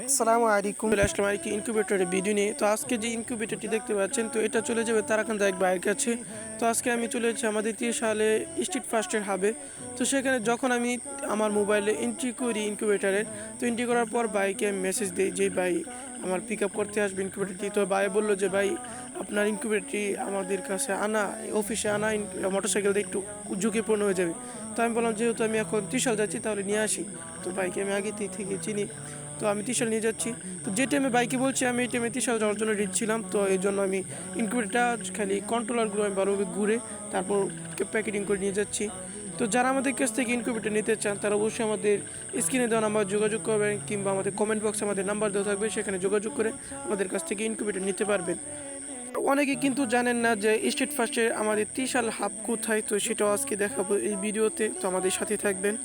আসসালামু আলাইকুম, চলে আসলাম আরেকটি ইনকিউবেটরের ভিডিও নিয়ে। তো আজকে যে ইনকিউবেটরটি দেখতে পাচ্ছেন, তো এটা চলে যাবে তারাকান্দা এক ভাইয়ের কাছে। তো আজকে আমি চলে যাচ্ছি আমাদের 30 সালে স্ট্রিট ফার্স্টের হাবে। তো সেখানে যখন আমি আমার মোবাইলে এন্ট্রি করি ইনকিউবেটরের, তো এন্ট্রি করার পর ভাইকে আমি মেসেজ দিই যে ভাই আমার পিক আপ করতে আসবে ইনকিউবেটরটি। তো ভাই বললো যে ভাই আপনার ইনকিউবেটরটি আমাদের কাছে আনা, অফিসে আনা মোটরসাইকেল দিয়ে একটু ঝুঁকিপূর্ণ হয়ে যাবে। তো আমি বললাম যেহেতু আমি এখন ত্রিশাল যাচ্ছি তাহলে নিয়ে আসি। তো বাইকে আমি আগে থেকে চিনি, তো আমি ত্রিশাল নিয়ে যাচ্ছি। তো যে টাইমে বাইকে বলছি আমি এই টাইমে ত্রিশাল যাওয়ার জন্য রেডি ছিলাম। তো এই জন্য আমি ইনকিউবেটরটা খালি কন্ট্রোলারগুলো আমি ভালোভাবে ঘুরে তারপর প্যাকেটিং করে নিয়ে যাচ্ছি। তো যারা আমাদের কাছ থেকে ইনকিউবেটর নিতে চান তারা অবশ্যই আমাদের স্ক্রিনে দেওয়া নাম্বার যোগাযোগ করবেন, কিংবা আমাদের কমেন্ট বক্সে আমাদের নাম্বার দেওয়া থাকবে, সেখানে যোগাযোগ করে আমাদের কাছ থেকে ইনকিউবেটর নিতে পারবেন। অনেকে কিন্তু জানেন না যে স্ট্রিট ফার্স্টের আমাদের ত্রিশাল হাব কোথায়, তো সেটাও আজকে দেখাবো এই ভিডিওতে। তো আমাদের সাথে থাকবেন।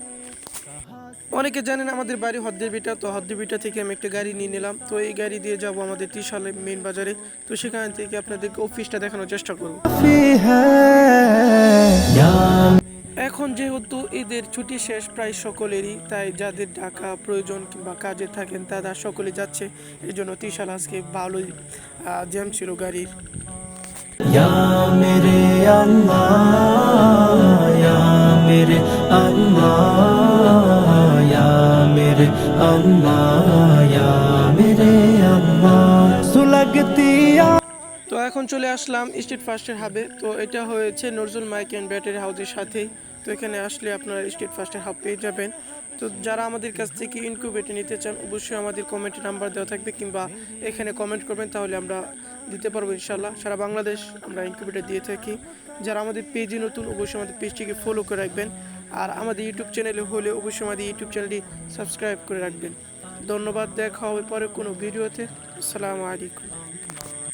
অনেকে জানেন আমাদের বাড়ি হদ্দেরবিটা, তো হদ্দেরবিটা থেকে আমি একটা গাড়ি নিয়ে নিলাম। তো এই গাড়ি দিয়ে যাব আমাদের ত্রিশালে মেন বাজারে। তো সেখান থেকে আপনাদেরকে অফিসটা দেখানোর চেষ্টা করব। এখন যেহেতু ঈদের ছুটি শেষ প্রায় সকলেরই, তাই যাদের ঢাকা প্রয়োজন কিংবা কাজে থাকেন তারা সকলে যাচ্ছে। এই জন্য ত্রিশাল আজকে ভালোই জ্যাম ছিল গাড়ির। या मेरे अल्लाह या मेरे अल्लाह या मेरे अल्लाह या मेरे अल्लाह सुलगती তো এখন চলে আসলাম স্ট্রিট ফার্স্টের হাবে। তো এটা হয়েছে নজরুল মাইক অ্যান্ড ব্যাটারি হাউসের সাথেই। তো এখানে আসলে আপনারা স্ট্রিট ফার্স্টের হাব পেয়ে যাবেন। তো যারা আমাদের কাছ থেকে ইনকিউবেটর নিতে চান অবশ্যই আমাদের কমেন্টে নাম্বার দেওয়া থাকবে, কিংবা এখানে কমেন্ট করবেন, তাহলে আমরা দিতে পারবো ইনশাল্লাহ। সারা বাংলাদেশ আমরা ইনকিউবেটর দিয়ে থাকি। যারা আমাদের পেজে নতুন অবশ্যই আমাদের পেজটিকে ফলো করে রাখবেন, আর আমাদের ইউটিউব চ্যানেলে হলে অবশ্যই আমাদের ইউটিউব চ্যানেলটি সাবস্ক্রাইব করে রাখবেন। ধন্যবাদ, দেখা হবে পরে কোনো ভিডিওতে। আসসালামু আলাইকুম।